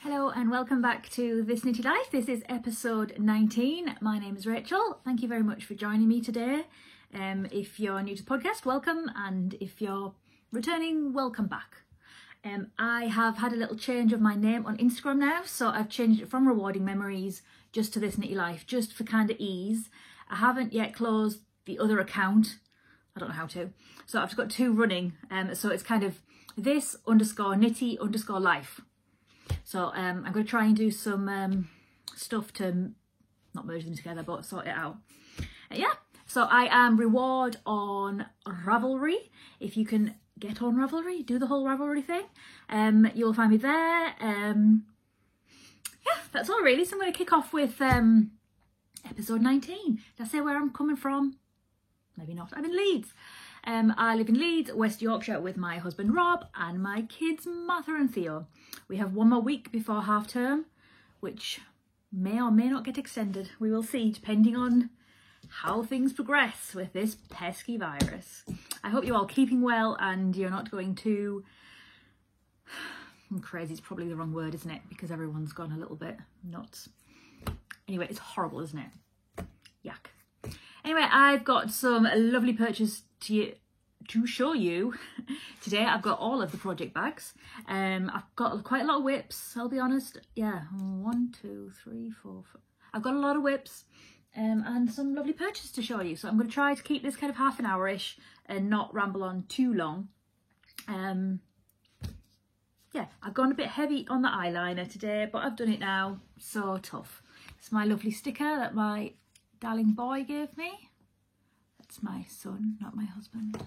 Hello and welcome back to This Knitty Life. This is episode 19. My name is Rachel. Thank you very much for joining me today. If you're new to the podcast, welcome, and if you're returning, welcome back. I have had a little change of my name on Instagram now, so I've changed it from Rewarding Memories just to This Knitty Life, just for kind of ease. I haven't yet closed the other account. I don't know how to. So I've just got two running, so it's kind of this_knitty_life. So I'm going to try and do some stuff to not merge them together, but sort it out. Yeah, so I am reward on Ravelry. If you can get on Ravelry, do the whole Ravelry thing. You'll find me there. Yeah, that's all really. So I'm going to kick off with episode 19. Did I say where I'm coming from? Maybe not. I'm in Leeds. I live in Leeds, West Yorkshire, with my husband Rob and my kids Martha and Theo. We have one more week before half term, which may or may not get extended. We will see, depending on how things progress with this pesky virus. I hope you're all keeping well and you're not going too... crazy is probably the wrong word, isn't it? Because everyone's gone a little bit nuts. Anyway, it's horrible, isn't it? Yuck. Anyway, I've got some lovely purchase to show you today. I've got all of the project bags. I've got quite a lot of whips, I'll be honest. Yeah, 1, 2, 3, 4, 5. I've got a lot of whips and some lovely purchase to show you. So I'm going to try to keep this kind of half an hour-ish and not ramble on too long. Yeah, I've gone a bit heavy on the eyeliner today, but I've done it now. So tough. It's my lovely sticker that my darling boy gave me. That's my son, not my husband.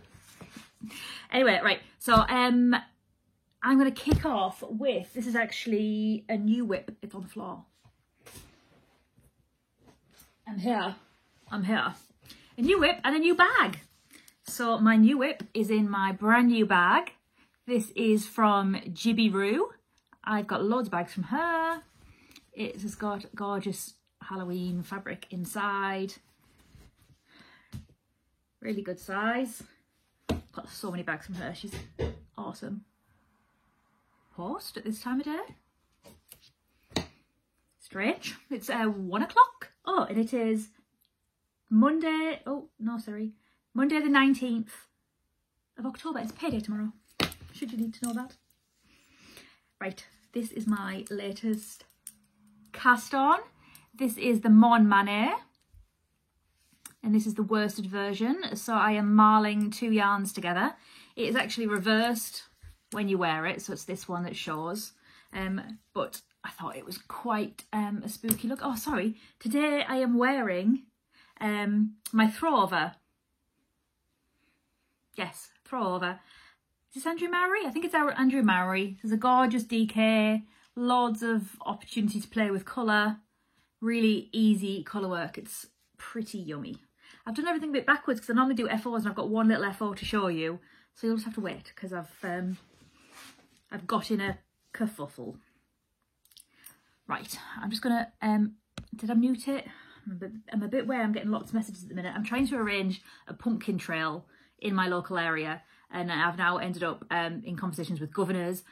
Anyway, right, so I'm going to kick off with, this is actually a new whip. It's on the floor. I'm here. A new whip and a new bag. So my new whip is in my brand new bag. This is from Jibby Roo. I've got loads of bags from her. It has got gorgeous Halloween fabric inside. Really good size. Got so many bags from her. She's awesome. Post at this time of day. Strange. It's 1 o'clock. Oh, and it is Monday. Oh, no, sorry. Monday the 19th of October. It's payday tomorrow. Should you need to know that. Right. This is my latest cast on. This is the Mon Manet. And this is the worsted version. So I am marling 2 yarns together. It is actually reversed when you wear it. So it's this one that shows. But I thought it was quite a spooky look. Oh, sorry. Today I am wearing my throw over. Yes, throw over. Is this Andrew Mowry? I think it's our Andrew Mowry. There's a gorgeous DK. Loads of opportunity to play with colour. Really easy colour work. It's pretty yummy. I've done everything a bit backwards because I normally do F4s and I've got one little F4 to show you. So you'll just have to wait because I've got in a kerfuffle. Right, I'm just gonna, did I mute it? I'm a bit where I'm getting lots of messages at the minute. I'm trying to arrange a pumpkin trail in my local area, and I've now ended up in conversations with governors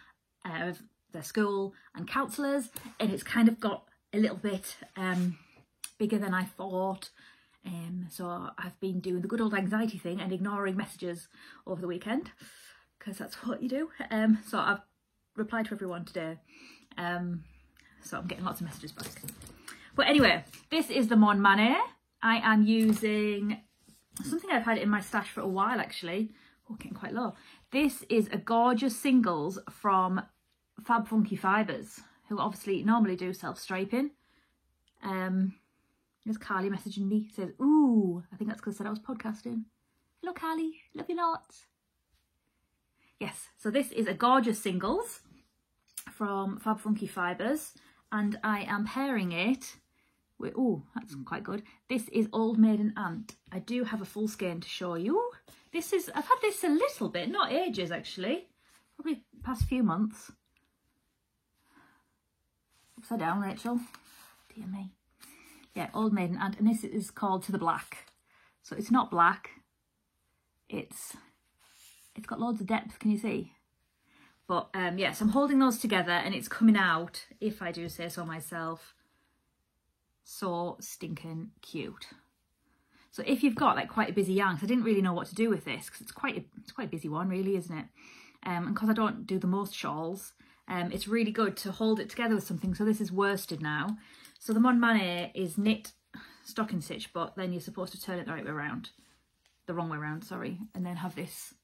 of their school and councillors, and it's kind of got a little bit bigger than I thought. So I've been doing the good old anxiety thing and ignoring messages over the weekend because that's what you do. So I've replied to everyone today. So I'm getting lots of messages back. But anyway, this is the Mon Manet. I am using something I've had in my stash for a while actually. Oh, getting quite low. This is a gorgeous singles from Fab Funky Fibres, who obviously normally do self-striping. There's Carly messaging me, says, ooh, I think that's because I said I was podcasting. Hello Carly, love you lots. Yes, so this is a gorgeous singles from Fab Funky Fibres, and I am pairing it with, oh, that's quite good. This is Old Maiden Ant. I do have a full skein to show you. This is, I've had this a little bit, not ages actually, probably past few months. Upside down, Rachel. Dear me. Yeah, Old Maiden Ant, and this is called To the Black. So it's not black. It's got loads of depth, can you see? But yes, I'm holding those together and it's coming out, if I do say so myself, so stinking cute. So if you've got like quite a busy yarn, 'cause I didn't really know what to do with this, because it's quite a busy one really, isn't it? And because I don't do the most shawls, it's really good to hold it together with something. So this is worsted now. So the Mon Manet is knit stocking stitch, but then you're supposed to turn it the right way around, the wrong way around, sorry, and then have this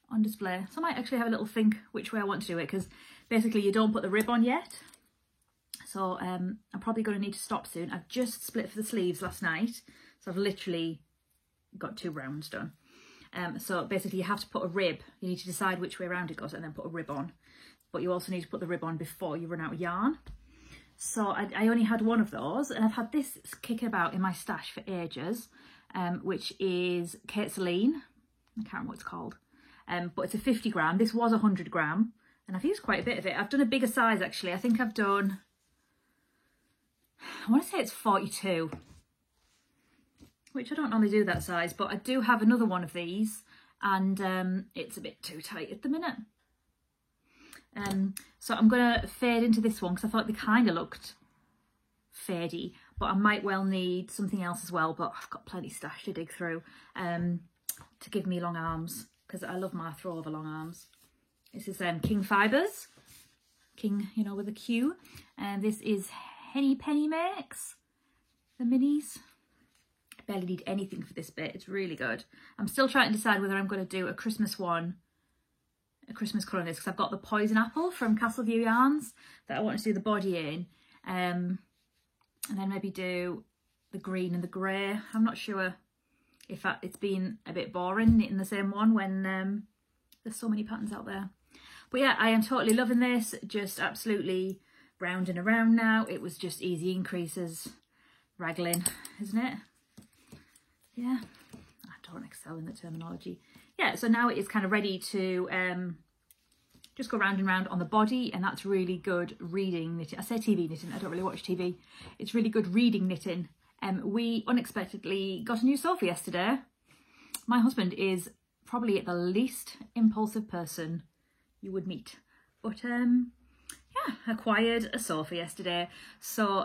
on display. So I might actually have a little think which way I want to do it, because basically you don't put the rib on yet. So I'm probably going to need to stop soon. I've just split for the sleeves last night, so I've literally got 2 rounds done. So basically you have to put a rib, you need to decide which way around it goes and then put a rib on, but you also need to put the rib on before you run out of yarn. So I only had one of those, and I've had this kicking about in my stash for ages, which is Kate Celine. I can't remember what it's called, but it's a 50 gram. This was 100 gram, and I've used quite a bit of it. I've done a bigger size actually. I think I've done, I want to say it's 42, which I don't normally do that size, but I do have another one of these, and it's a bit too tight at the minute. So I'm going to fade into this one because I thought they kind of looked fadey, but I might well need something else as well, but I've got plenty stash to dig through to give me long arms, because I love my throw over long arms. This is King Fibres, King, you know, with a Q, and this is Henny Penny Makes, the minis. I barely need anything for this bit, it's really good. I'm still trying to decide whether I'm going to do a Christmas one, a Christmas colour in this, because I've got the Poison Apple from Castleview Yarns that I want to do the body in, and then maybe do the green and the grey. I'm not sure if it's been a bit boring knitting the same one when there's so many patterns out there. But yeah, I am totally loving this, just absolutely rounding around now. It was just easy increases, raglan, isn't it? Yeah, I don't excel in the terminology. Yeah, so now it is kind of ready to just go round and round on the body, and that's really good reading knitting. I say TV knitting, I don't really watch TV. It's really good reading knitting. We unexpectedly got a new sofa yesterday. My husband is probably the least impulsive person you would meet, but yeah, acquired a sofa yesterday. So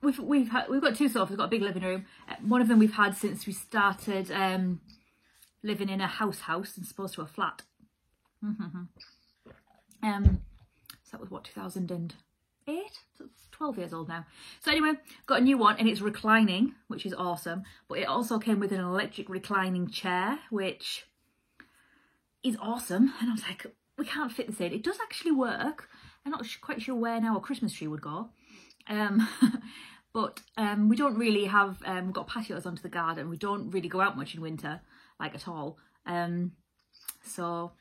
we've got 2 sofas. We've got a big living room. One of them we've had since we started living in a house as opposed to a flat. So that was what, 2008? So it's 12 years old now. So anyway, got a new one, and it's reclining, which is awesome, but it also came with an electric reclining chair, which is awesome. And I was like, we can't fit this in. It does actually work. I'm not quite sure where now a Christmas tree would go. But we don't really have, we've got patios onto the garden. We don't really go out much in winter, like at all. So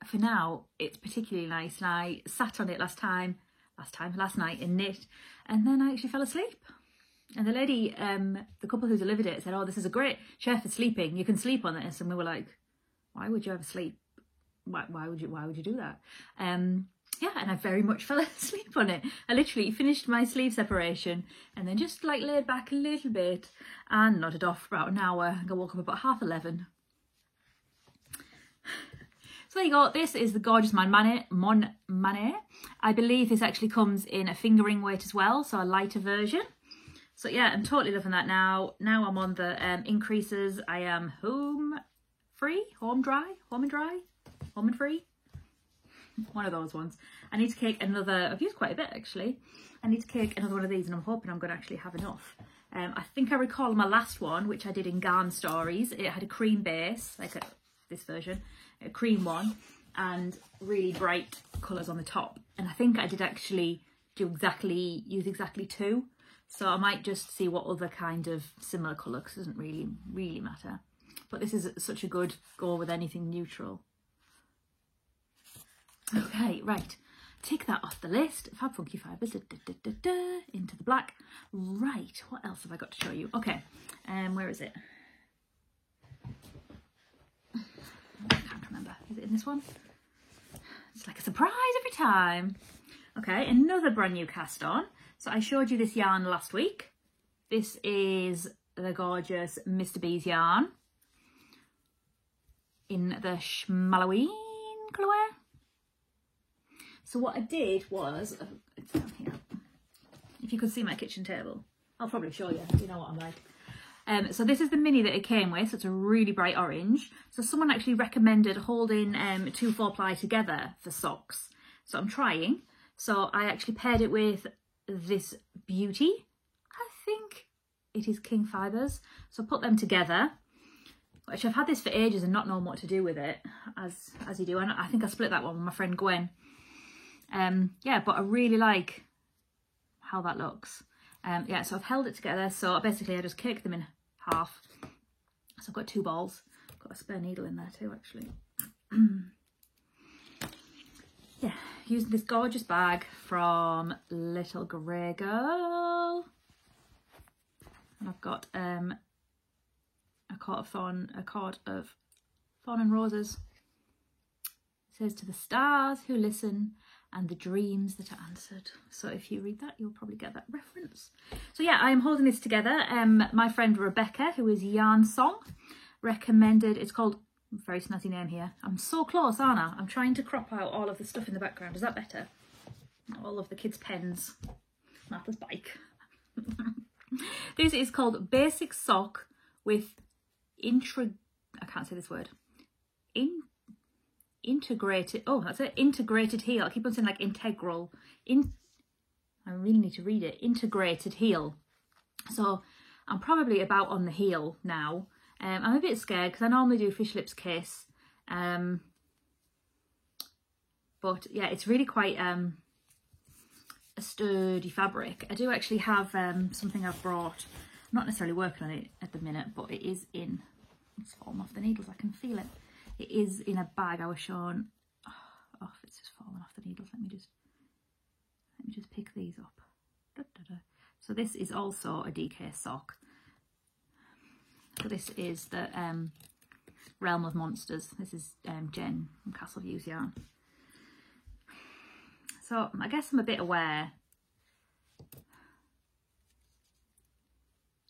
for now, it's particularly nice. And I sat on it last night and knit, and then I actually fell asleep. And the lady, the couple who delivered it said, oh, this is a great chair for sleeping. You can sleep on this. And we were like, why would you ever sleep? Why would you do that? Yeah, and I very much fell asleep on it. I literally finished my sleeve separation and then just like laid back a little bit and nodded off for about an hour. I woke up about 11:30. So there you go. This is the gorgeous Mon Manet. I believe this actually comes in a fingering weight as well, so a lighter version. So yeah, I'm totally loving that now. Now I'm on the increases. I am home and free. One of those ones. I need to cake another, I've used quite a bit actually. I need to cake another one of these, and I'm hoping I'm going to actually have enough. I think I recall my last one, which I did in Garn Stories, it had a cream base, like this version, a cream one, and really bright colours on the top. And I think I did actually use exactly 2. So I might just see what other kind of similar colour, because it doesn't really matter. But this is such a good go with anything neutral. Okay, right, take that off the list. Fab Funky Fibres, into the black. Right, what else have I got to show you? Okay, where is it? I can't remember. Is it in this one? It's like a surprise every time. Okay, another brand new cast on. So I showed you this yarn last week. This is the gorgeous Mr. B's yarn in the Schmaloween colourway. So what I did was, it's down here. If you could see my kitchen table, I'll probably show you. You know what I'm like. So this is the mini that it came with. So it's a really bright orange. So someone actually recommended holding 2 4-ply together for socks. So I'm trying. So I actually paired it with this beauty. I think it is King Fibres. So put them together. Which I've had this for ages and not known what to do with it, as you do. And I think I split that one with my friend Gwen. Yeah, but I really like how that looks. Yeah, so I've held it together. So basically I just cake them in half. So I've got 2 balls. Got a spare needle in there too, actually. Yeah, using this gorgeous bag from Little Grey Girl. And I've got a cord of thorn and roses. It says, to the stars who listen and the dreams that are answered. So if you read that, you'll probably get that reference. So yeah, I am holding this together. My friend Rebecca, who is Yarn Song, recommended, it's called, very snazzy name here. I'm so close, aren't I? I'm trying to crop out all of the stuff in the background. Is that better? All of the kids' pens. Martha's bike. This is called Basic Sock with I can't say this word. Integrated, oh, that's it, integrated heel. I keep on saying like integral. I really need to read it. Integrated heel. So I'm probably about on the heel now. I'm a bit scared because I normally do Fish Lips Kiss. But yeah, it's really quite a sturdy fabric. I do actually have something I've brought. I'm not necessarily working on it at the minute, but it is in, it's falling off the needles, I can feel it. It is in a bag I was shown. Oh, it's just falling off the needles. Let me just pick these up. Da, da, da. So this is also a DK sock. So this is the Realm of Monsters. This is Jen from Castle Views Yarn. So I guess I'm a bit aware.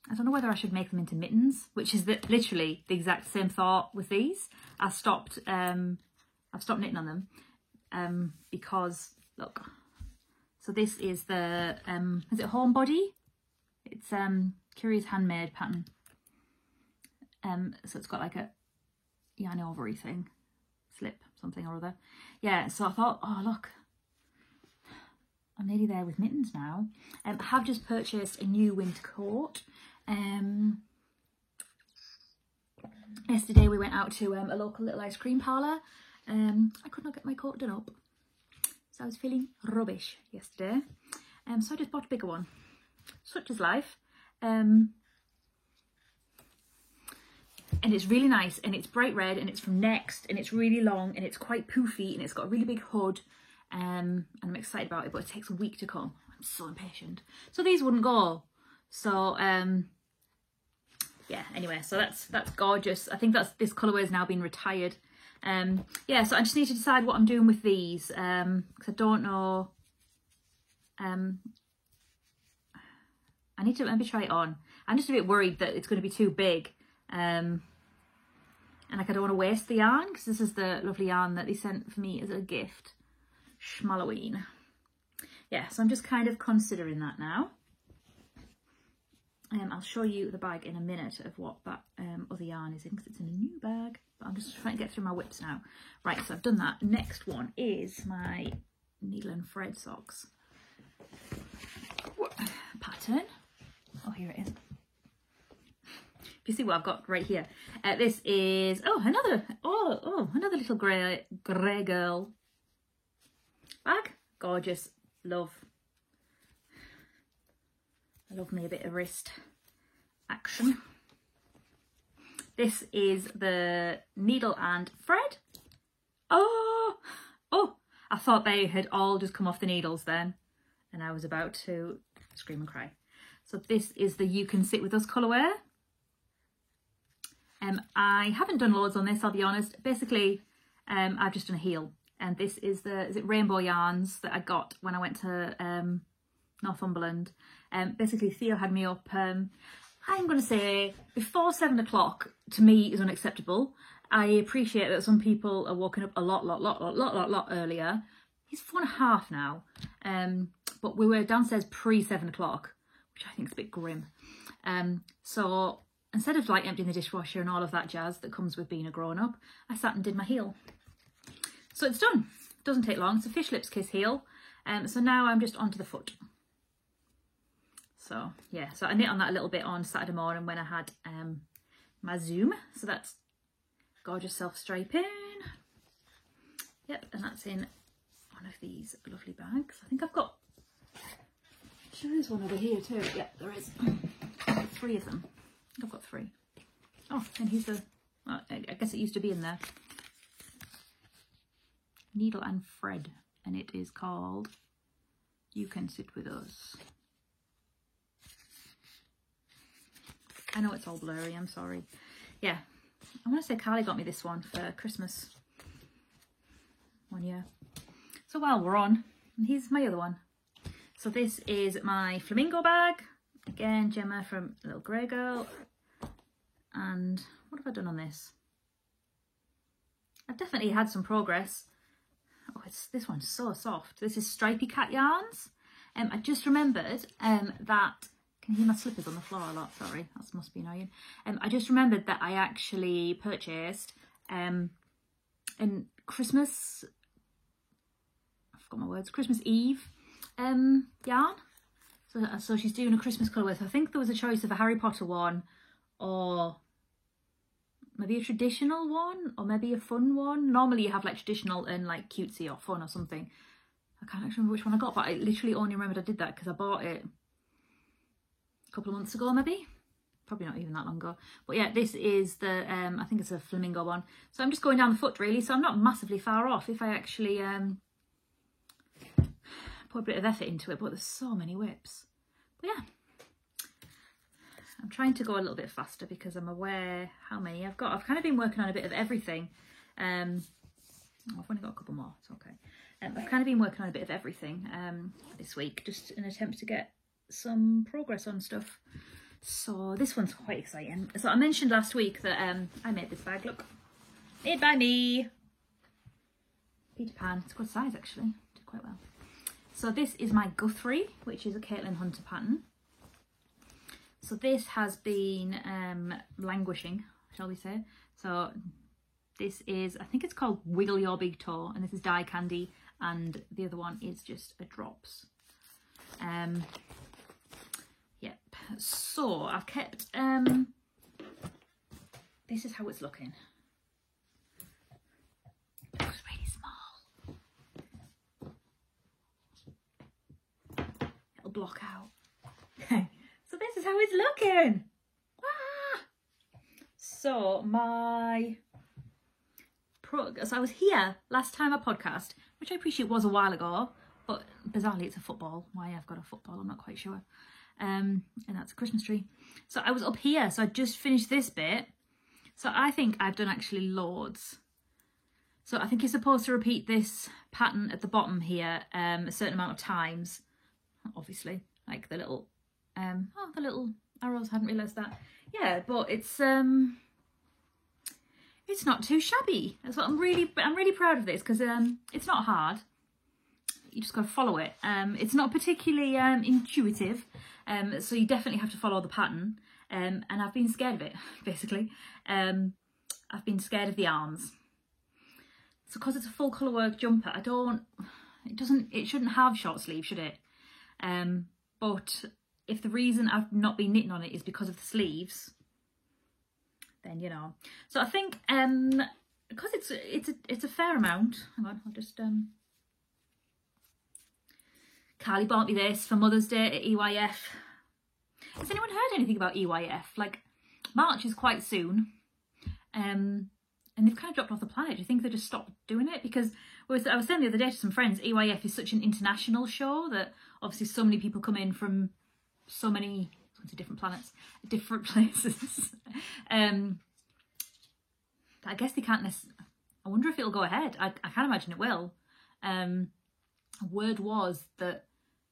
I don't know whether I should make them into mittens, which is literally the exact same thought with these. I've stopped knitting on them because, look, so this is the, is it Home Body? It's Curious Handmade pattern. So it's got like a yarn ovary thing, slip something or other. Yeah, so I thought, oh look, I'm nearly there with mittens now. I have just purchased a new winter coat. Yesterday we went out to a local little ice cream parlour. I could not get my coat done up, so I was feeling rubbish yesterday. So I just bought a bigger one. Such is life. And it's really nice, and it's bright red, and it's from Next, and it's really long, and it's quite poofy, and it's got a really big hood. And I'm excited about it, but it takes a week to come. I'm so impatient. So these wouldn't go. So yeah, anyway, so that's gorgeous. I think this colourway has now been retired. Yeah, so I just need to decide what I'm doing with these, because I don't know. I need to maybe try it on. I'm just a bit worried that it's going to be too big, and like I don't want to waste the yarn, because this is the lovely yarn that they sent for me as a gift. Schmalloween. Yeah, so I'm just kind of considering that now. I'll show you the bag in a minute of what that other yarn is in, because it's in a new bag. But I'm just trying to get through my whips now. Right, so I've done that. Next one is my needle and thread socks pattern. Oh, here it is. You see what I've got right here. This is another little grey girl bag. Gorgeous. Love. I love me a bit of wrist action. This is the needle and thread. Oh, I thought they had all just come off the needles then, and I was about to scream and cry. So this is the You Can Sit With Us colourway. I haven't done loads on this, I'll be honest. Basically, I've just done a heel, and this is it Rainbow Yarns that I got when I went to Northumberland. Basically Theo had me up, I'm going to say before 7 o'clock to me is unacceptable. I appreciate that some people are waking up a lot earlier. He's 4.5 now, but we were downstairs pre 7 o'clock, which I think is a bit grim. So instead of like emptying the dishwasher and all of that jazz that comes with being a grown-up, I sat and did my heel. So it's done. Doesn't take long. It's a fish lips kiss heel. So now I'm just onto the foot. So yeah, so I knit on that a little bit on Saturday morning when I had my Zoom. So that's gorgeous self-striping. Yep, and that's in one of these lovely bags. I think I've got, sure there's one over here too. Yep, there is. I've got 3 of them. I think I've got 3. Oh, and here's the, I guess it used to be in there. Needle and thread, and it is called You Can Sit With Us. I know it's all blurry, I'm sorry. Yeah, I want to say Carly got me this one for Christmas one year. So while we're on, here's my other one. So this is my flamingo bag. Again, Gemma from Little Grey Girl. And what have I done on this? I've definitely had some progress. Oh, this one's so soft. This is Stripy Cat Yarns. I just remembered that, can you hear my slippers on the floor a lot? Sorry, that must be annoying. I just remembered that I actually purchased in Christmas, I forgot my words, Christmas Eve yarn. So she's doing a Christmas colourway. So I think there was a choice of a Harry Potter one, or maybe a traditional one, or maybe a fun one. Normally you have like traditional and like cutesy or fun or something. I can't actually remember which one I got, but I literally only remembered I did that because I bought it a couple of months ago, maybe. Probably not even that long ago. But yeah, this is the, I think it's a flamingo one. So I'm just going down the foot really, so I'm not massively far off if I actually put a bit of effort into it, but there's so many whips. But yeah, I'm trying to go a little bit faster because I'm aware how many I've got. I've kind of been working on a bit of everything. I've only got a couple more, it's okay. I've kind of been working on a bit of everything this week, just in an attempt to get some progress on stuff. So this one's quite exciting. So I mentioned last week that I made this bag, look. Made by me. Peter Pan, it's a good size actually, did quite well. So this is my Guthrie, which is a Caitlin Hunter pattern. So this has been languishing, shall we say. So this is, I think it's called Wiggle Your Big Toe, and this is Die Candy, and the other one is just a Drops. Yep, so I've kept, this is how it's looking. It looks really small. It'll block out. Okay, so this is how it's looking. Ah! So so I was here last time I podcast, which I appreciate was a while ago, but bizarrely it's a football. Why I've got a football, I'm not quite sure. And that's a Christmas tree. So I was up here, so I just finished this bit. So I think I've done actually loads. So I think you're supposed to repeat this pattern at the bottom here a certain amount of times, obviously, like the little, oh, the little arrows, I hadn't realised that. Yeah, but it's not too shabby. So I'm really proud of this because it's not hard. You just got to follow it. It's not particularly intuitive, so you definitely have to follow the pattern. And I've been scared of it, basically. I've been scared of the arms. So because it's a full colour work jumper, it shouldn't have short sleeves, should it? But if the reason I've not been knitting on it is because of the sleeves, then you know. So I think because it's a fair amount. Hang on, I'll just Carly bought me this for Mother's Day at EYF. Has anyone heard anything about EYF? Like, March is quite soon, and they've kind of dropped off the planet. Do you think they just stopped doing it? Because I was saying the other day to some friends, EYF is such an international show that obviously so many people come in from so many different planets, different places. I guess they can't necessarily. I wonder if it'll go ahead. I can't imagine it will. Word was that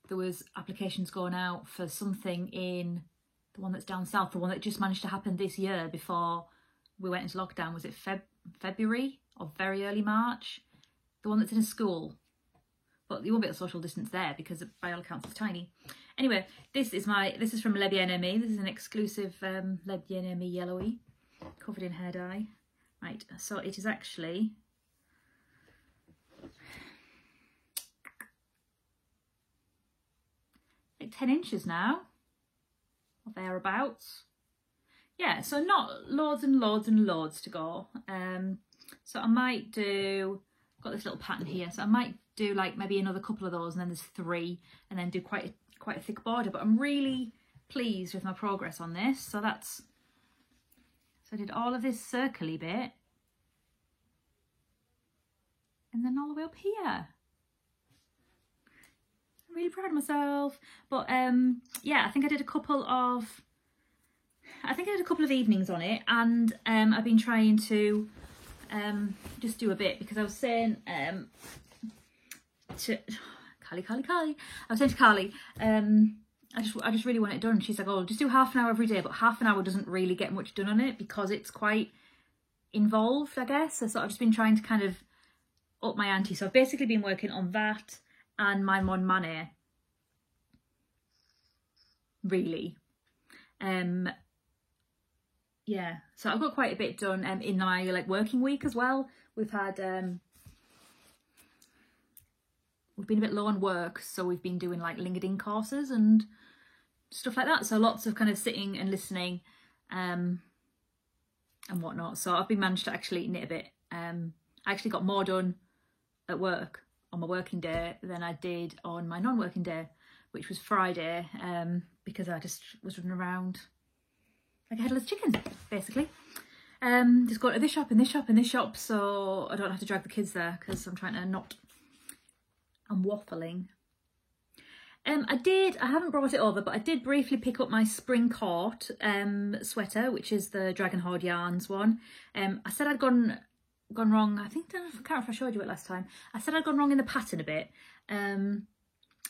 there was applications going out for something in the one that's down south, the one that just managed to happen this year before we went into lockdown. Was it February or very early March. The one that's in a school. But you won't be at social distance there because by all accounts it's tiny. Anyway, this is from Le Bien-Aimé. This is an exclusive Le Bien-Aimé yellowy, covered in hair dye. Right, so it is actually like 10 inches now, or thereabouts. Yeah, so not loads and loads and loads to go. So I might do, I've got this little pattern here, so I might do like maybe another couple of those, and then there's 3, and then do quite a thick border. But I'm really pleased with my progress on this. So I did all of this circly bit, and then all the way up here. I'm really proud of myself. But yeah, I think I did a couple of evenings on it, and I've been trying to just do a bit, because I was saying to Carly, I was saying to Carly, I just really want it done. She's like, oh, just do half an hour every day, but half an hour doesn't really get much done on it because it's quite involved, I guess. So I've just been trying to kind of up my ante. So I've basically been working on that and my Mon Manet, really. Yeah, so I've got quite a bit done in my like working week as well. We've had we've been a bit low on work, so we've been doing like LinkedIn courses and stuff like that. So lots of kind of sitting and listening and whatnot. So I've been managed to actually knit a bit. I actually got more done at work on my working day than I did on my non-working day, which was Friday, because I just was running around like a headless chicken, basically. Just going to this shop and this shop and this shop, so I don't have to drag the kids there because I'm trying to not. I'm waffling. I haven't brought it over, but I did briefly pick up my Spring Court sweater, which is the Dragon Hoard Yarns one. I said I'd gone wrong. I can't remember if I showed you it last time. I said I'd gone wrong in the pattern a bit. I'm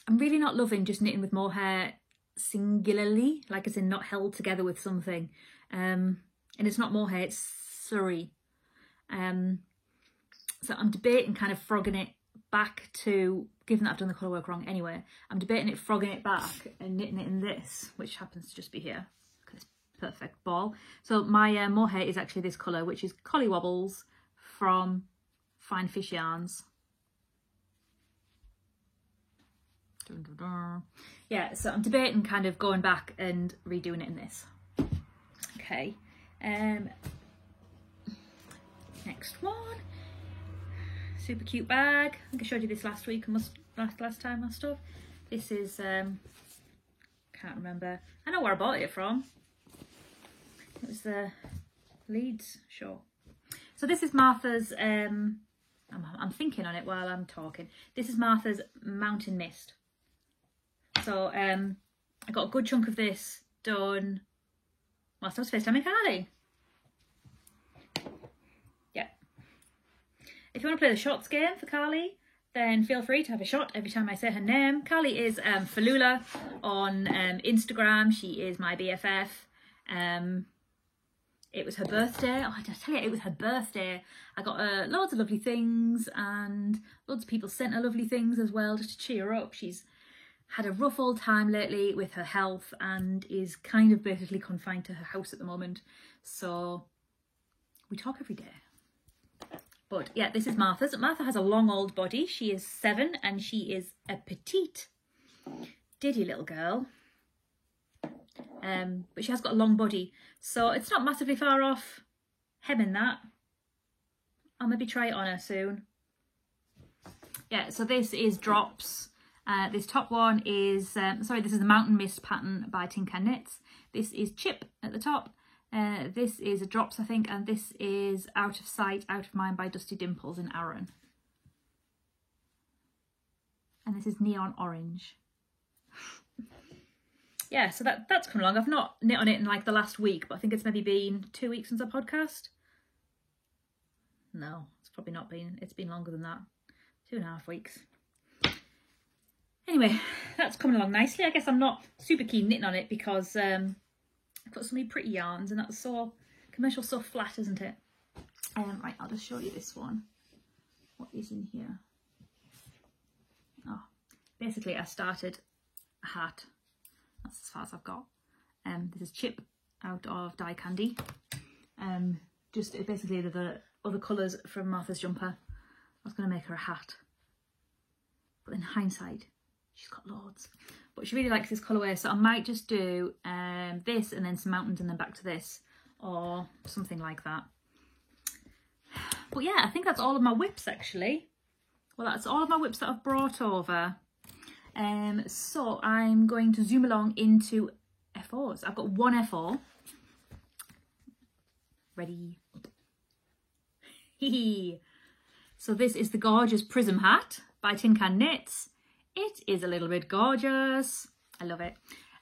really not loving just knitting with mohair singularly, like as in not held together with something. And it's not mohair, it's Surrey. So I'm debating kind of frogging it back to, given that I've done the colour work wrong anyway, I'm debating it frogging it back and knitting it in this, which happens to just be here. It's perfect ball. So my mohair is actually this colour, which is Collie Wobbles from Fine Fish Yarns. Yeah, so I'm debating kind of going back and redoing it in this. Okay, next one, super cute bag. I think I showed you this last week, last time must have. This is can't remember. I know where I bought it from. It was the Leeds show. So this is Martha's. I'm thinking on it while I'm talking. This is Martha's Mountain Mist. So I got a good chunk of this done whilst I was FaceTiming Carly. Yeah. If you want to play the shots game for Carly, then feel free to have a shot every time I say her name. Carly is Falula on Instagram. She is my BFF. It was her birthday. Oh, did I tell you it was her birthday? I got loads of lovely things, and loads of people sent her lovely things as well, just to cheer her up. She's had a rough old time lately with her health and is kind of basically confined to her house at the moment. So we talk every day. But yeah, this is Martha's. Martha has a long old body. She is 7 and she is a petite, diddy little girl. But she has got a long body, so it's not massively far off hemming that. I'll maybe try it on her soon. Yeah, so this is drops. This top one is, this is the Mountain Mist pattern by Tin Can Knits. This is Chip at the top. This is a drops, I think, and this is Out of Sight, Out of Mind by Dusty Dimples and Aaron. And this is Neon Orange. Yeah, so that's come along. I've not knit on it in like the last week, but I think it's maybe been 2 weeks since I podcast. No, it's probably not been. It's been longer than that. 2.5 weeks. Anyway, that's coming along nicely. I guess I'm not super keen knitting on it because I've got so many pretty yarns and that's so commercial, so flat, isn't it? Right, I'll just show you this one. What is in here? Oh, basically I started a hat. That's as far as I've got. This is Chip out of Die Candy. Just basically the other colours from Martha's jumper. I was going to make her a hat, but in hindsight, she's got loads. But she really likes this colourway, so I might just do this and then some mountains and then back to this, or something like that. But yeah, I think that's all of my whips actually. Well, that's all of my whips that I've brought over. So I'm going to zoom along into F4s. I've got one F4. Ready? So this is the gorgeous Prism hat by Tin Can Knits. It is a little bit gorgeous. I love it.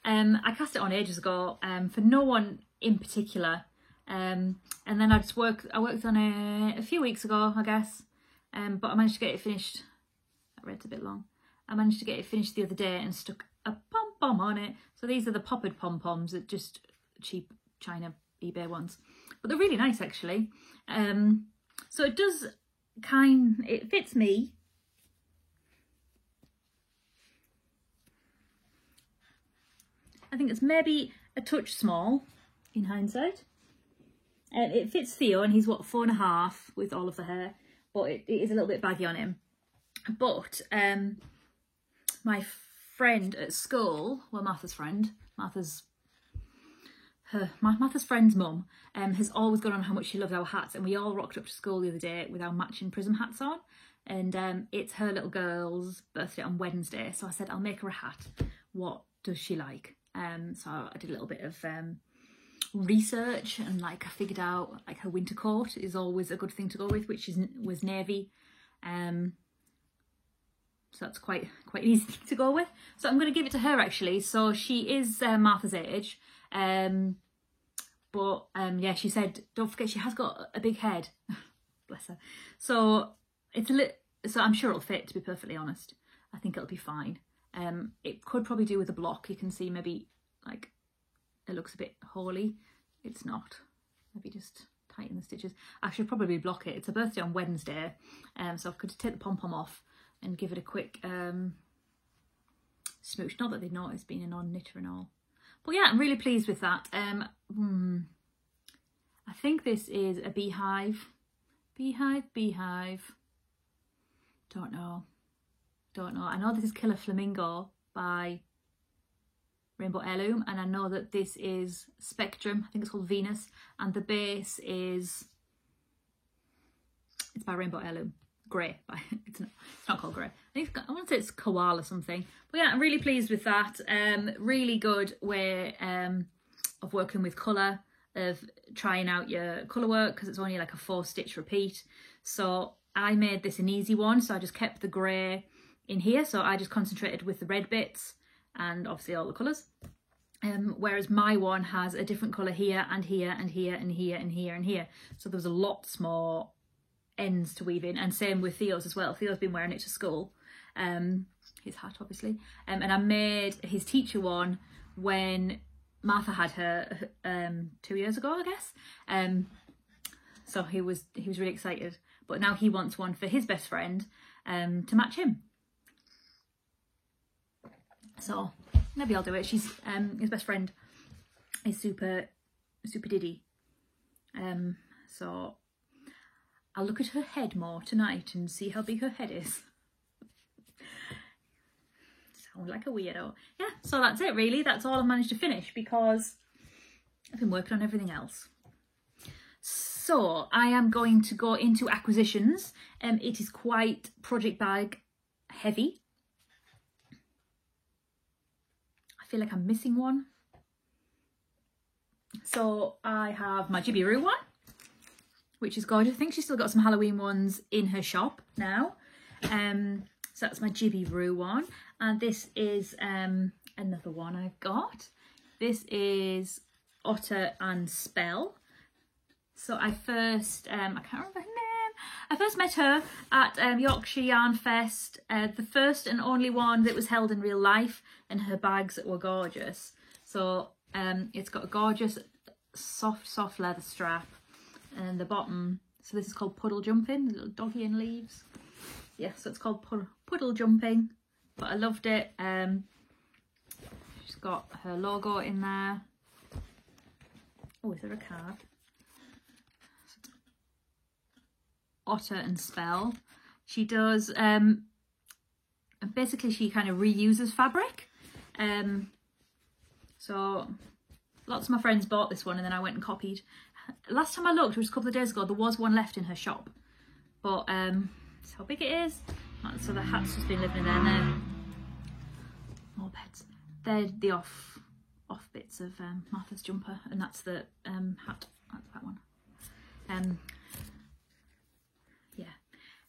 I cast it on ages ago for no one in particular. And then I worked on it a few weeks ago, I guess. But I managed to get it finished. That red's a bit long. I managed to get it finished the other day and stuck a pom-pom on it. So these are the poppered pom-poms, that just cheap China eBay ones. But they're really nice actually. So it does it fits me. I think it's maybe a touch small in hindsight. It fits Theo, and he's what, 4.5 with all of the hair, but it is a little bit baggy on him. But my friend at school, well, Martha's friend, Martha's friend's mum, has always gone on how much she loves our hats, and we all rocked up to school the other day with our matching Prism hats on, and it's her little girl's birthday on Wednesday, so I said I'll make her a hat. What does she like? So I did a little bit of research, and like I figured out like her winter coat is always a good thing to go with, which was navy. So that's quite easy to go with. So I'm going to give it to her actually. So she is Martha's age. But yeah, she said, don't forget she has got a big head. Bless her. So it's so I'm sure it'll fit, to be perfectly honest. I think it'll be fine. It could probably do with a block. You can see maybe like it looks a bit holy. It's not. Maybe just tighten the stitches. I should probably block it. It's a birthday on Wednesday. So I could take the pom-pom off and give it a quick smooch. Not that they'd notice being a non-knitter and all. But yeah, I'm really pleased with that. I think this is a beehive. Beehive. Don't know. I know this is Killer Flamingo by Rainbow Heirloom, and I know that this is Spectrum. I think it's called Venus, and the base it's by Rainbow Heirloom. Grey, but it's not called grey. I want to say it's koala something. But yeah, I'm really pleased with that. Really good way of working with colour, of trying out your colour work, because it's only like a 4-stitch repeat. So I made this an easy one, so I just kept the grey in here. So I just concentrated with the red bits and obviously all the colours. Whereas my one has a different colour here and here and here and here and here and here. So there was a lots more ends to weave in, and same with Theo's as well. Theo's been wearing it to school, his hat obviously, and I made his teacher one when Martha had her 2 years ago, I guess. So he was really excited, but now he wants one for his best friend to match him. So maybe I'll do it. She's his best friend is super diddy, so I'll look at her head more tonight and see how big her head is. Sound like a weirdo. Yeah, so that's it really. That's all I've managed to finish because I've been working on everything else. So I am going to go into acquisitions. It is quite project bag heavy. I feel like I'm missing one. So I have my Jibby Roo one, which is gorgeous. I think she's still got some Halloween ones in her shop now. So that's my Jibby Roo one. And this is another one I've got. This is Otter and Spell. So I first, I can't remember her name. I first met her at Yorkshire Yarn Fest, the first and only one that was held in real life, and her bags were gorgeous. So it's got a gorgeous soft leather strap, and the bottom So this is called Puddle Jumping, the little doggy in leaves. Yeah, so it's called Puddle Jumping, but I loved it. She's got her logo in there. Oh, is there a card? Otter and Spell. She does, basically she kind of reuses fabric. So lots of my friends bought this one and then I went and copied. Last time I looked, which was a couple of days ago, there was one left in her shop. But that's how big it is. So the hat's just been living in there. And then more beds. They're the off bits of Martha's jumper, and that's the hat. That's that one.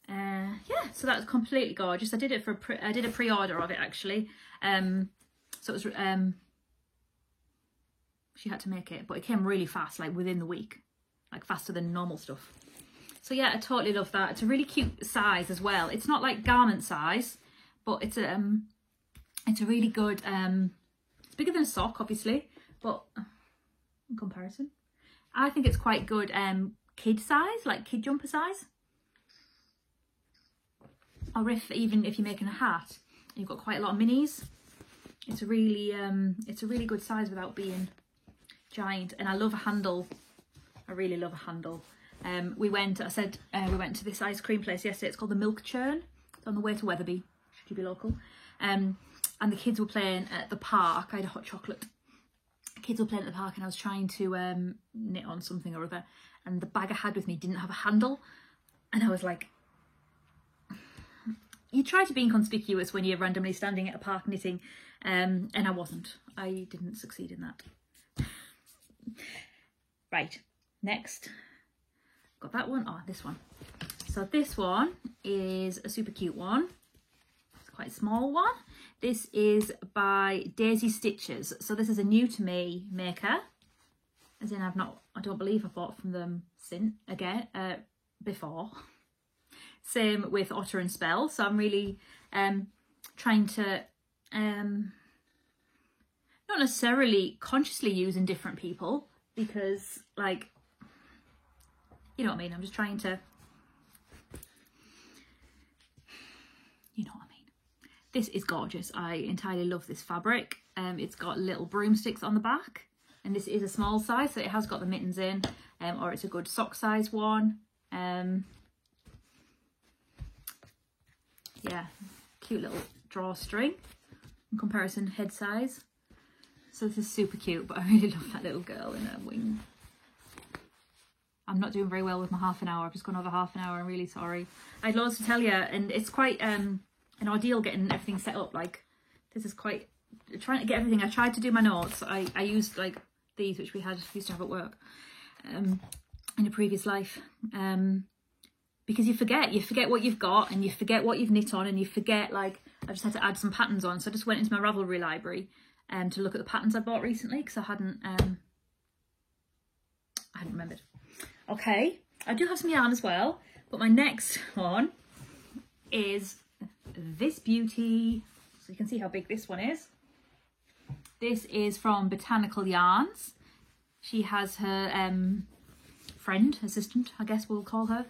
Yeah, so that's completely gorgeous. I did it for I did a pre-order of it actually. So it was she had to make it, but it came really fast, like within the week, like faster than normal stuff. So yeah, I totally love that. It's a really cute size as well. It's not like garment size, but it's a really good. It's bigger than a sock, obviously, but in comparison, I think it's quite good. Kid size, like kid jumper size. Or even if you're making a hat, you've got quite a lot of minis. It's a really good size without being giant. And I love a handle. I really love a handle. We went to this ice cream place yesterday. It's called the Milk Churn. It's on the way to Wetherby, should you be local. And the kids were playing at the park. I had a hot chocolate. The kids were playing at the park and I was trying to knit on something or other. And the bag I had with me didn't have a handle. And I was like, you try to be inconspicuous when you're randomly standing at a park knitting, and I wasn't. I didn't succeed in that. Right, next. Got that one. Oh, this one. So this one is a super cute one. It's quite a small one. This is by Daisy Stitches. So this is a new to me maker. As in I don't believe I've bought from them before. Same with Otter and Spell. So I'm really trying to not necessarily consciously using different people, because like, you know what I mean? I'm just trying to, you know what I mean? This is gorgeous. I entirely love this fabric. It's got little broomsticks on the back, and this is a small size, so it has got the mittens in, or it's a good sock size one. Yeah, cute little drawstring in comparison head size. So this is super cute, but I really love that little girl in her wing. I'm not doing very well with my half an hour. I've just gone over half an hour. I'm really sorry. I had loads to tell you, and it's quite an ordeal getting everything set up. Like, this is quite trying to get everything. I tried to do my notes. I used like these, which we used to have at work in a previous life. Because you forget what you've got, and you forget what you've knit on, and you forget, like, I just had to add some patterns on. So I just went into my Ravelry library to look at the patterns I bought recently, because I hadn't remembered. Okay, I do have some yarn as well, but my next one is this beauty. So you can see how big this one is. This is from Botanical Yarns. She has her assistant, I guess we'll call her,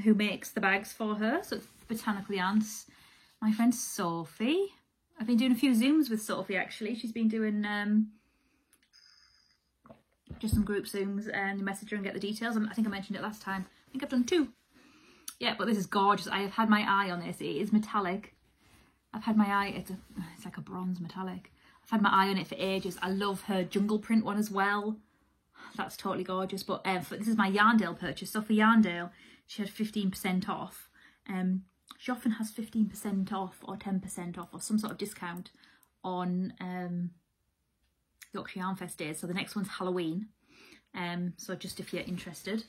who makes the bags for her. So it's Botanical Yarns. My friend Sophie. I've been doing a few Zooms with Sophie actually. She's been doing just some group Zooms, and message her and get the details. I think I mentioned it last time. I think I've done 2. Yeah, but this is gorgeous. I have had my eye on this. It is metallic. I've had my eye, it's like a bronze metallic. I've had my eye on it for ages. I love her jungle print one as well. That's totally gorgeous. But this is my Yarndale purchase. So for Yarndale, she had 15% off. She often has 15% off or 10% off or some sort of discount on Yorkshire Yarn Fest days. So the next one's Halloween. So just if you're interested.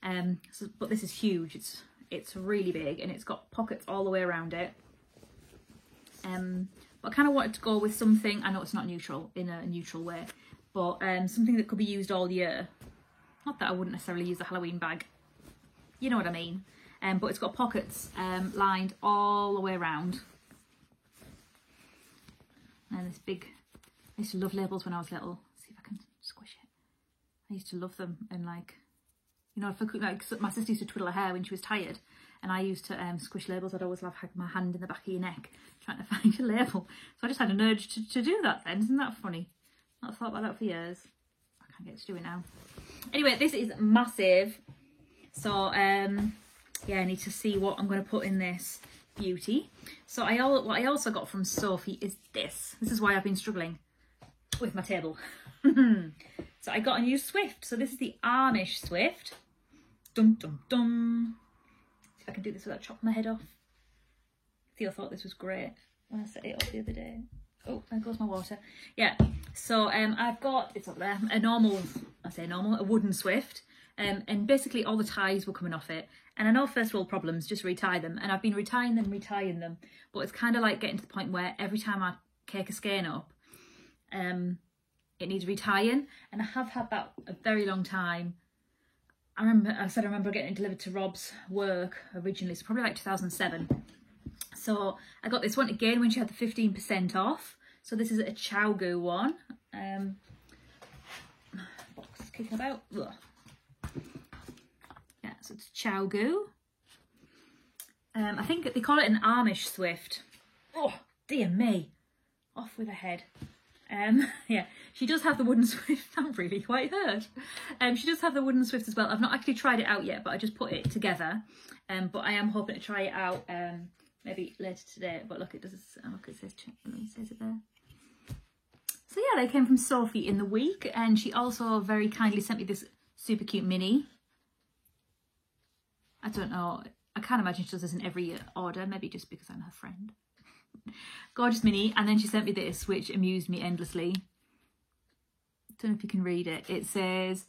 But this is huge. It's really big, and it's got pockets all the way around it. But I kind of wanted to go with something, I know it's not neutral in a neutral way, but something that could be used all year. Not that I wouldn't necessarily use a Halloween bag, you know what I mean. But it's got pockets lined all the way around. And this big, I used to love labels when I was little. Let's see if I can squish it. I used to love them, and like, You know, like my sister used to twiddle her hair when she was tired, and I used to squish labels. I'd always have my hand in the back of your neck trying to find your label. So I just had an urge to do that then. Isn't that funny? I've thought about that for years. I can't get to do it now. Anyway, this is massive. So, yeah, I need to see what I'm going to put in this beauty. So what I also got from Sophie is this. This is why I've been struggling with my table. So I got a new Swift. So this is the Amish Swift. Dum dum dum. See if I can do this without chopping my head off. Theo thought this was great when I set it up the other day. Oh, there goes my water. Yeah, so I've got, it's up there, a normal, I say normal, a wooden Swift. And basically all the ties were coming off it. And I know first world problems, just retie them. And I've been retying them. But it's kind of like getting to the point where every time I cake a skein up, it needs retying. And I have had that a very long time. I remember getting it delivered to Rob's work originally, so probably like 2007. So I got this one again when she had the 15% off. So this is a ChiaoGoo one. Box is kicking about. Ugh. Yeah, so it's ChiaoGoo. I think they call it an Amish Swift. Oh, dear me. Off with her head. Yeah, she does have the wooden Swift. I'm really quite hurt. She does have the wooden Swift as well. I've not actually tried it out yet, but I just put it together. But I am hoping to try it out maybe later today. But look, it does. Look, it says it there. So yeah, they came from Sophie in the week, and she also very kindly sent me this super cute mini. I don't know. I can't imagine she does this in every order. Maybe just because I'm her friend. Gorgeous mini. And then she sent me this, which amused me endlessly. Don't know if you can read it. It says,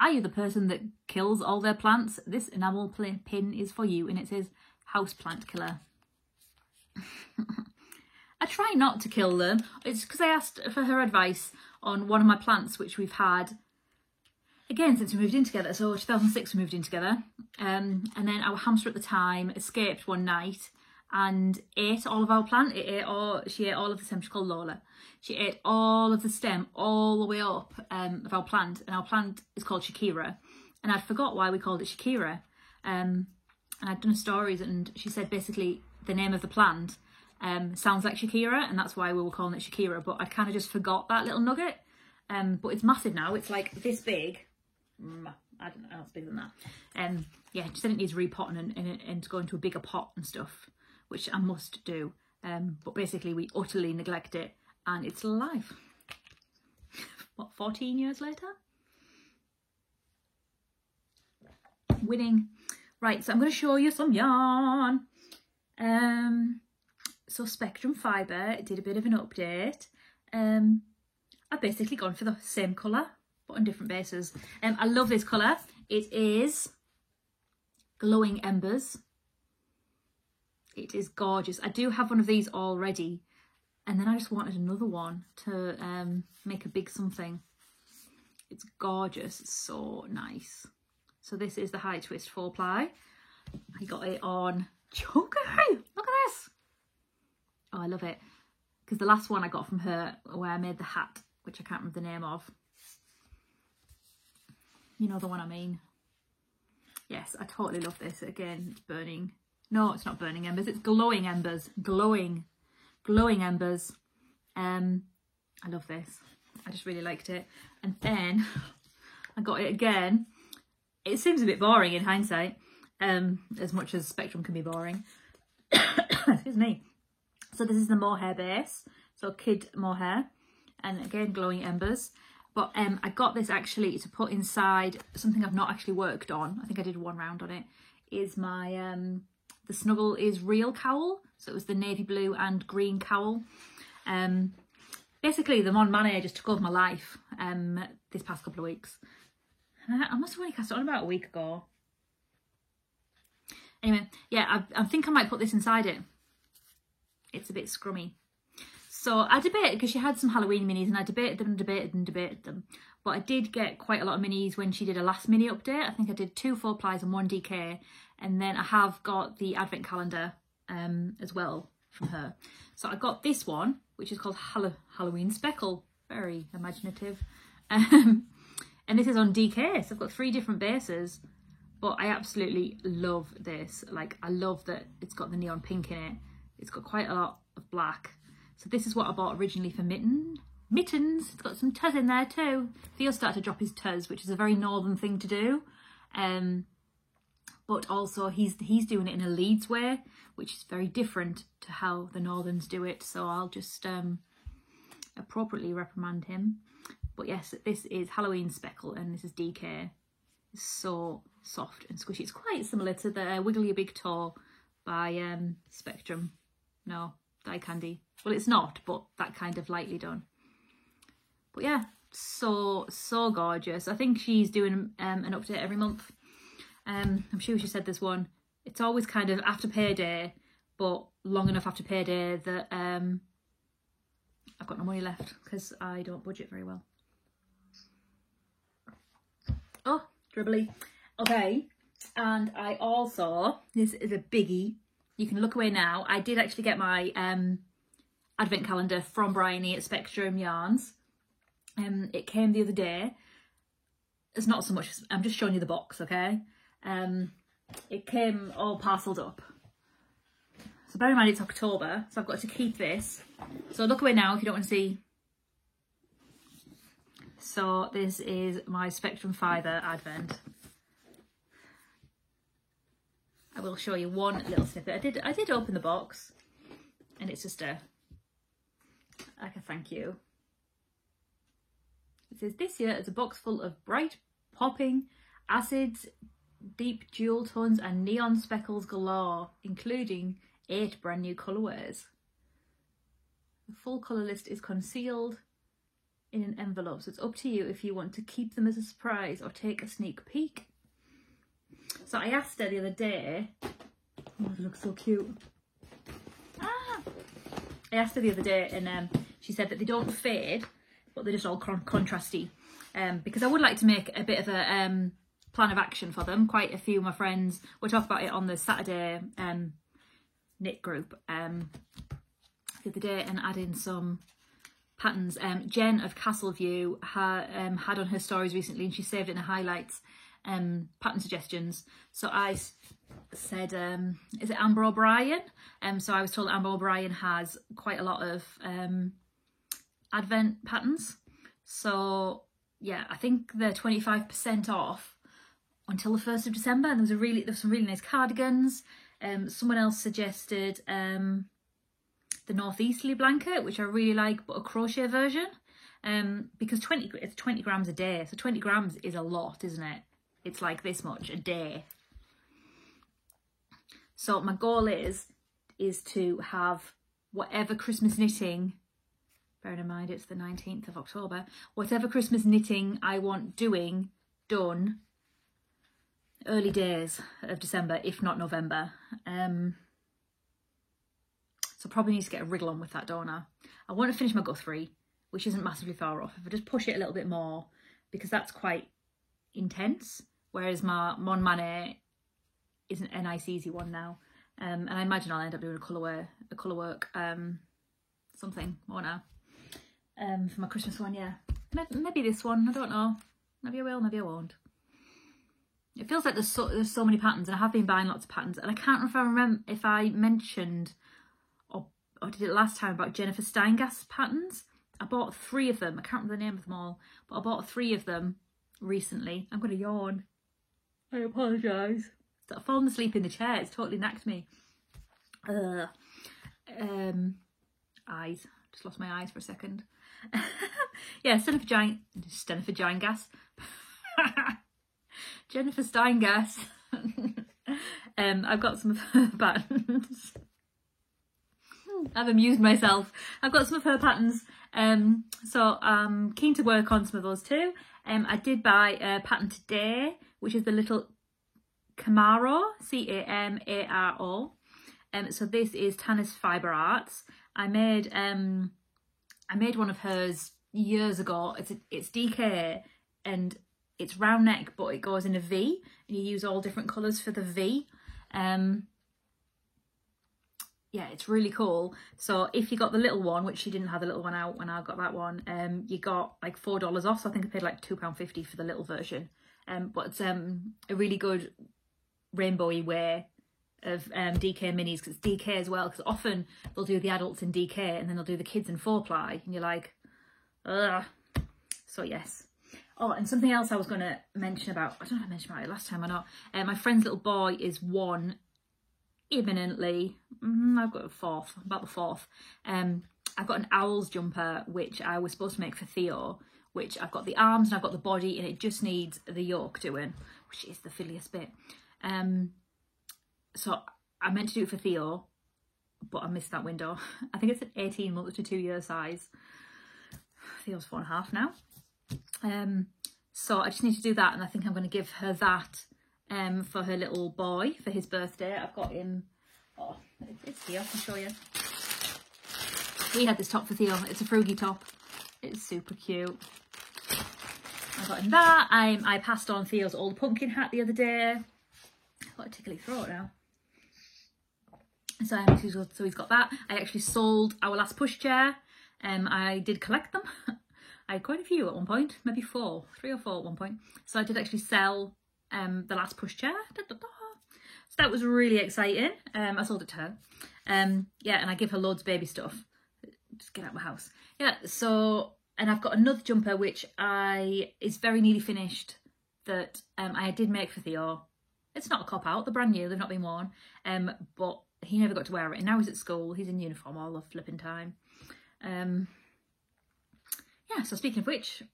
"Are you the person that kills all their plants? This enamel pin is for you." And it says, "Houseplant killer." I try not to kill them. It's because I asked for her advice on one of my plants, which we've had, again, since we moved in together. So 2006 we moved in together. And then our hamster at the time escaped one night and ate all of our plant. She ate all of the stem. She's called Lola. She ate all of the stem all the way up of our plant. And our plant is called Shakira. And I'd forgot why we called it Shakira. And I'd done stories, and she said basically the name of the plant sounds like Shakira, and that's why we were calling it Shakira. But I kind of just forgot that little nugget. But it's massive now. It's like this big. I don't know, it's bigger than that. Yeah, she said it needs repotting and to go into a bigger pot and stuff, which I must do. But basically we utterly neglect it, and it's alive. What, 14 years later? Winning. Right, so I'm going to show you some yarn. So Spectrum Fibre did a bit of an update. I've basically gone for the same colour, but on different bases. I love this colour. It is Glowing Embers. It is gorgeous. I do have one of these already, and then I just wanted another one to make a big something. It's gorgeous. It's so nice. So this is the High Twist 4-ply. I got it on Chokery. Look at this. Oh, I love it. Because the last one I got from her, where I made the hat, which I can't remember the name of. You know the one I mean. Yes, I totally love this. Again, it's burning. No, it's not burning embers. It's glowing embers. Glowing embers. I love this. I just really liked it. And then I got it again. It seems a bit boring in hindsight, as much as Spectrum can be boring. Excuse me. So this is the mohair base. So Kid Mohair. And again, Glowing Embers. But I got this actually to put inside something I've not actually worked on. I think I did one round on it. Is my the Snuggle is Real cowl. So it was the navy blue and green cowl. Basically, the Mon Mane just took over my life this past couple of weeks. I must have only cast it on about a week ago. Anyway, yeah, I think I might put this inside it. It's a bit scrummy. So I debated, because she had some Halloween minis, and I debated them. But I did get quite a lot of minis when she did a last mini update. I think I did 2 4-plies and 1 DK. And then I have got the advent calendar as well from her. So I got this one, which is called Halloween Speckle. Very imaginative. And this is on DK, so I've got 3 different bases. But I absolutely love this. Like, I love that it's got the neon pink in it. It's got quite a lot of black. So this is what I bought originally for mittens. It's got some tuz in there too. Theo started to drop his tuz, which is a very northern thing to do. But also he's doing it in a Leeds way, which is very different to how the Northerns do it. So I'll just appropriately reprimand him. But yes, this is Halloween Speckle and this is DK. It's so soft and squishy. It's quite similar to the Wiggle Your Big Toe by Spectrum. No, Die Candy. Well, it's not, but that kind of lightly done. But yeah, so gorgeous. I think she's doing an update every month. I'm sure she said this one. It's always kind of after payday, but long enough after payday that I've got no money left because I don't budget very well. Oh, dribbly. Okay, and I also, this is a biggie. You can look away now. I did actually get my advent calendar from Bryony at Spectrum Yarns. It came the other day. It's not so much, I'm just showing you the box, okay? It came all parcelled up. So bear in mind it's October, so I've got to keep this. So look away now if you don't want to see. So this is my Spectrum Fibre Advent. I will show you one little snippet. I did open the box, and it's just like a thank you. It says, this year it's a box full of bright, popping, acids, deep jewel tones and neon speckles galore, including 8 brand new colourways. The full colour list is concealed in an envelope, so it's up to you if you want to keep them as a surprise or take a sneak peek. So I asked her the other day, oh, they look so cute. I asked her the other day and she said that they don't fade, but they're just all contrasty. Because I would like to make a bit of a plan of action for them. Quite a few of my friends, we'll talk about it on the Saturday knit group the other day, and add in some patterns. Jen of Castleview had on her stories recently, and she saved it in her highlights, pattern suggestions. So I said, is it Amber O'Brien? So I was told Amber O'Brien has quite a lot of advent patterns. So yeah, I think they're 25% off until the 1st of December, and there's some really nice cardigans. Someone else suggested the Northeasterly blanket, which I really like, but a crochet version, because it's 20 grams a day, so 20 grams is a lot, isn't it? It's like this much a day. So my goal is to have whatever Christmas knitting, bearing in mind it's the 19th of October, whatever Christmas knitting I want done early days of December, if not November. So probably need to get a wriggle on with that, don't I? I want to finish my Guthrie, which isn't massively far off. If I just push it a little bit more, because that's quite intense, whereas my Mon Mane isn't a nice easy one now. And I imagine I'll end up doing a colour work something, won't I? For my Christmas one, yeah. Maybe this one, I don't know. Maybe I will, maybe I won't. It feels like there's so many patterns, and I have been buying lots of patterns, and I can't remember if I mentioned or did it last time about Jennifer Steingass patterns. I bought 3 of them. I can't remember the name of them all, but I bought 3 of them recently. I'm going to yawn. I apologise. I've fallen asleep in the chair. It's totally knacked me. Eyes. Just lost my eyes for a second. Yeah, Jennifer Steingass. Jennifer Steingass. I've got some of her patterns. I've amused myself. I've got some of her patterns, so I'm keen to work on some of those too. I did buy a pattern today, which is the little Camaro, C-A-M-A-R-O. So this is Tanis Fibre Arts. I made one of hers years ago. It's DK and it's round neck, but it goes in a V, and you use all different colours for the V. yeah, it's really cool. So if you got the little one, which she didn't have the little one out when I got that one, you got like $4 off. So I think I paid like £2.50 for the little version. But it's a really good rainbowy way of DK minis, because it's DK as well, because often they'll do the adults in DK and then they'll do the kids in 4-ply, and you're like, ugh. So yes. Oh, and something else I was going to mention about, I don't know if I mentioned about it last time or not. My friend's little boy is 1 imminently. I've got about the fourth. I've got an owl's jumper, which I was supposed to make for Theo, which I've got the arms and I've got the body, and it just needs the yoke doing, which is the fiddliest bit. So I meant to do it for Theo, but I missed that window. I think it's an 18 months to 2 year size. Theo's 4.5 now. So I just need to do that, and I think I'm going to give her that for her little boy for his birthday. I've got him, oh, it's here, I'll show you. We had this top for Theo, it's a Froogie top. It's super cute. I got him that. I passed on Theo's old pumpkin hat the other day. I've got a tickly throat now. So he's got that. I actually sold our last pushchair. I did collect them. I had quite a few at one point, maybe 3 or 4 at one point. So I did actually sell the last pushchair. So that was really exciting. I sold it to her. Yeah, and I give her loads of baby stuff. Just get out of my house. Yeah, so, and I've got another jumper which is very nearly finished, that I did make for Theo. It's not a cop-out, they're brand new, they've not been worn. But he never got to wear it, and now he's at school, he's in uniform all the flipping time. Yeah, so speaking of which,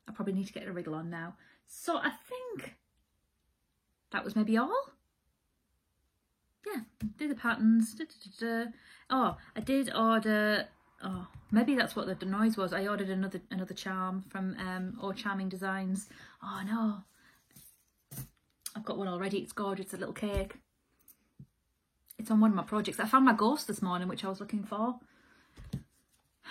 I probably need to get a wriggle on now. So I think that was maybe all. Yeah, did the patterns. Oh, I did order, oh, maybe that's what the noise was. I ordered another charm from Oh Charming Designs. Oh no, I've got one already. It's gorgeous, it's a little cake. It's on one of my projects. I found my ghost this morning, which I was looking for.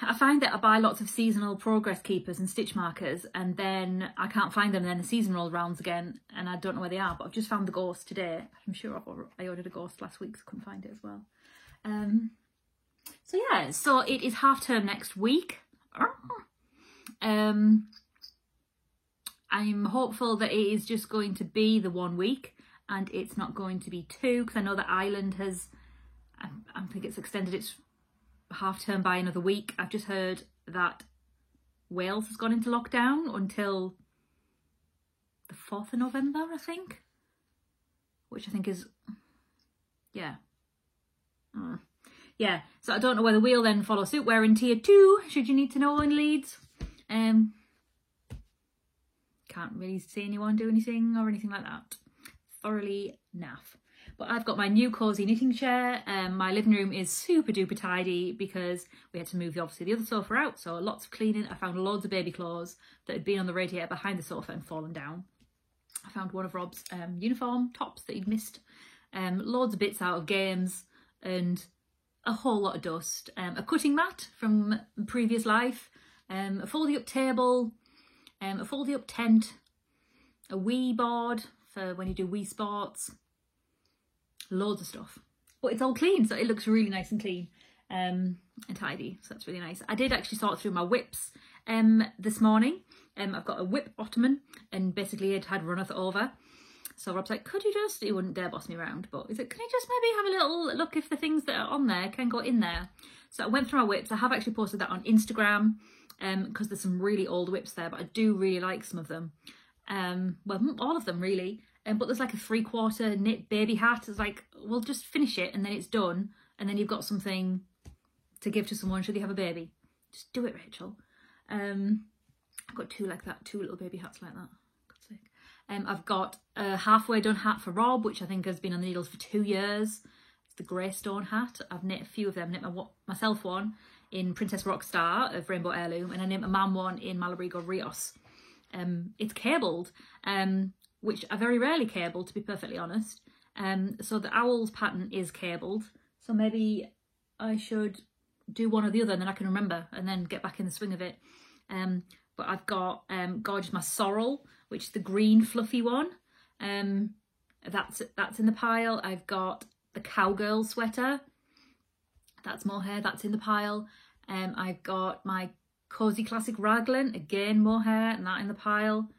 I find that I buy lots of seasonal progress keepers and stitch markers, and then I can't find them, and then the season rolls around again and I don't know where they are, but I've just found the ghost today. I'm sure I ordered a ghost last week, so I couldn't find it as well. So yeah, so it is half term next week. I'm hopeful that it is just going to be the 1 week and it's not going to be 2, because I know that Ireland has, I think it's extended its half term by another week. I've just heard that Wales has gone into lockdown until the 4th of November, I think, which I think is, yeah. Yeah, so I don't know whether we'll then follow suit. We're in tier 2, should you need to know, in Leeds. Can't really see anyone do anything or anything like that. Thoroughly naff. But I've got my new cosy knitting chair. My living room is super duper tidy because we had to move obviously the other sofa out, so lots of cleaning. I found loads of baby clothes that had been on the radiator behind the sofa and fallen down. I found one of Rob's uniform tops that he'd missed. Loads of bits out of games and a whole lot of dust. A cutting mat from previous life, a folding up table, a folding up tent, a Wii board for when you do Wii Sports. Loads of stuff, but it's all clean, so it looks really nice and clean and tidy, so that's really nice. I did actually sort through my whips this morning. I've got a whip ottoman, and basically it had runneth over, so Rob's like, could you just, he wouldn't dare boss me around, but he said, can you just maybe have a little look if the things that are on there can go in there? So I went through my whips. I have actually posted that on Instagram because there's some really old whips there, but I do really like some of them. Well, all of them really. But there's like a 3/4 knit baby hat. It's like, well, just finish it and then it's done, and then you've got something to give to someone should they have a baby. Just do it, Rachel. I've got 2 like that, 2 little baby hats like that. God's sake. I've got a halfway done hat for Rob, which I think has been on the needles for 2 years. It's the Greystone hat. I've knit a few of them. I knit myself one in Princess Rockstar of Rainbow Heirloom, and I knit my mum one in Malabrigo Rios. It's cabled. Which I very rarely cable, to be perfectly honest. So the owl's pattern is cabled. So maybe I should do one or the other, and then I can remember and then get back in the swing of it. But I've got Gorgeous My Sorrel, which is the green fluffy one. That's in the pile. I've got the Cowgirl sweater, That's mohair, that's in the pile. I've got my Cozy Classic Raglan, again mohair, and that in the pile.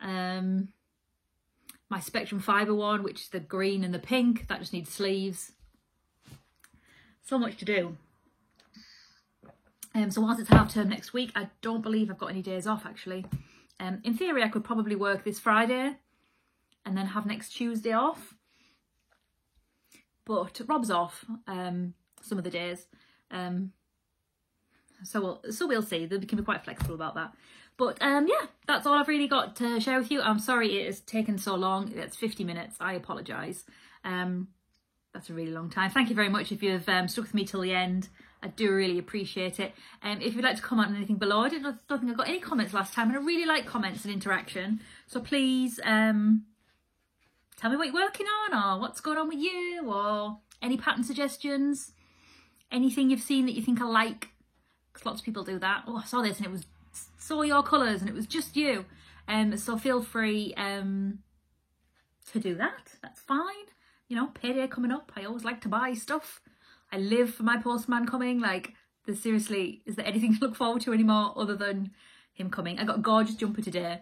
My Spectrum Fibre one, which is the green and the pink, that just needs sleeves. So much to do. So whilst it's half term next week, I don't believe I've got any days off actually. In theory, I could probably work this Friday and then have next Tuesday off. But Rob's off some of the days. So we'll see. They can be quite flexible about that. But yeah, that's all I've really got to share with you. I'm sorry it has taken so long. It's 50 minutes. I apologise. That's a really long time. Thank you very much if you've stuck with me till the end. I do really appreciate it. If you'd like to comment on anything below, I don't think I got any comments last time, and I really like comments and interaction. So please tell me what you're working on, or what's going on with you, or any pattern suggestions, anything you've seen that you think I like, because lots of people do that. Oh, I saw this and it was so your colours and it was just you. So feel free to do that. That's fine. You know, payday coming up. I always like to buy stuff. I live for my postman coming. Like, seriously, is there anything to look forward to anymore other than him coming? I got a gorgeous jumper today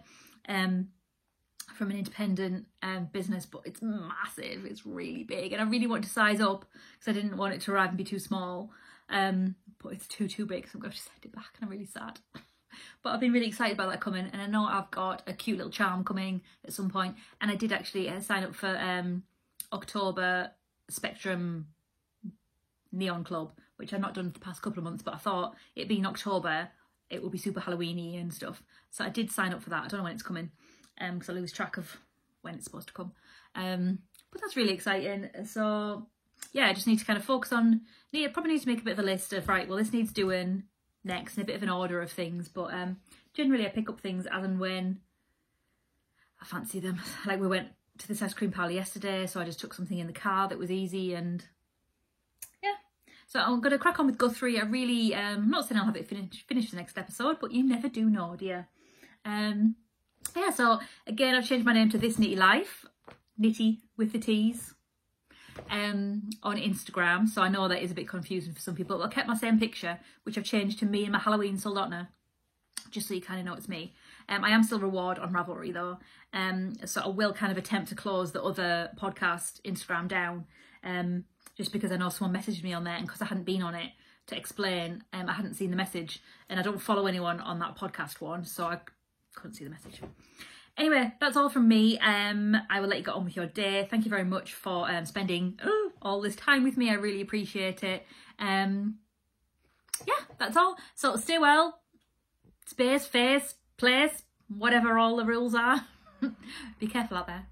from an independent business, but it's massive. It's really big, and I really want to size up because I didn't want it to arrive and be too small. But it's too big, so I'm going to send it back, and I'm really sad. But I've been really excited about that coming, and I know I've got a cute little charm coming at some point. And I did actually sign up for October Spectrum Neon Club, which I've not done for the past couple of months, but I thought it being October, it would be super Halloween-y and stuff. So I did sign up for that. I don't know when it's coming, because I lose track of when it's supposed to come. But that's really exciting. So yeah, I just need to kind of focus on, probably need to make a bit of a list of, right, well, this needs doing next, and a bit of an order of things. But generally I pick up things as and when I fancy them. Like, we went to this ice cream parlour yesterday, so I just took something in the car that was easy, and yeah. So I'm going to crack on with Guthrie. I really, I'm not saying I'll have it finished the next episode, but you never do know, dear. Yeah, so again, I've changed my name to This Knitty Life, Knitty with the T's, on Instagram. So I know that is a bit confusing for some people, but I kept my same picture, which I've changed to me and my Halloween Soldotna, just so you kind of know it's me. I am still Reward on Ravelry though, so I will kind of attempt to close the other podcast Instagram down, just because I know someone messaged me on there, and because I hadn't been on it to explain, I hadn't seen the message, and I don't follow anyone on that podcast one, so I couldn't see the message. Anyway, that's all from me. I will let you get on with your day. Thank you very much for spending all this time with me. I really appreciate it. Yeah, that's all. So stay well, space, face, place, whatever all the rules are. Be careful out there.